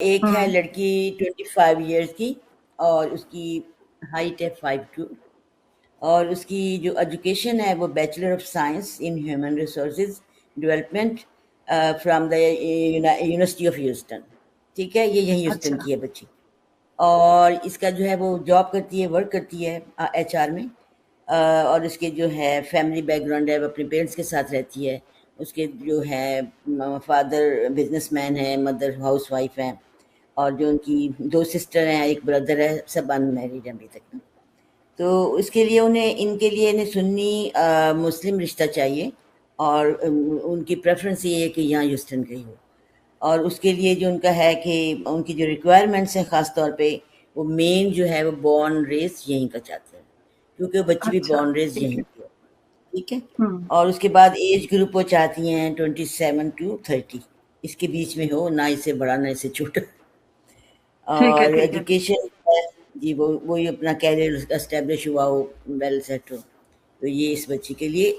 ایک ہے لڑکی 25 ایئرس کی، اور اس کی ہائٹ ہے 5'2", اور اس کی جو ایجوکیشن ہے وہ bachelor of science in human resources development from the university of Houston. ٹھیک ہے، یہ یہیں ہیوسٹن اچھا کی ہے بچی. اور اس کا جو ہے وہ جاب کرتی ہے، ورک کرتی ہے ایچ آر میں. اور اس کے جو ہے فیملی بیک گراؤنڈ ہے، وہ اپنے پیرنٹس کے ساتھ رہتی ہے. اس کے جو ہے فادر بزنس مین ہے، مدر ہاؤس وائف ہیں، اور جو ان کی 2 سسٹر ہیں، ایک بردر ہے، سب ان میریڈ ہیں ابھی تک. تو اس کے لیے ان کے لیے انہیں سنی مسلم رشتہ چاہیے، اور ان کی پریفرنس یہ ہے کہ یہاں ہیوسٹن کا ہی ہو. اور اس کے لیے جو ان کا ہے کہ ان کی جو ریکوائرمنٹس ہیں، خاص طور پہ وہ مین جو ہے وہ بورن ریس یہیں کا چاہتے ہیں، کیونکہ وہ بچی بھی اچھا بورن ریس ٹھیک یہیں ہے. کی ہو. ٹھیک ہے. ہوں اور اس کے بعد ایج گروپ وہ چاہتی ہیں 27 to 30، اس کے بیچ میں ہو، نہ اسے بڑا نہ اسے چھوٹا. ٹھیک ہے اور ٹھیک ہے ٹھیک ایجوکیشن جی وہی اپنا کیریئر اسٹیبلش ہوا ہو، ویل سیٹ ہو. تو یہ اس بچی کے لیے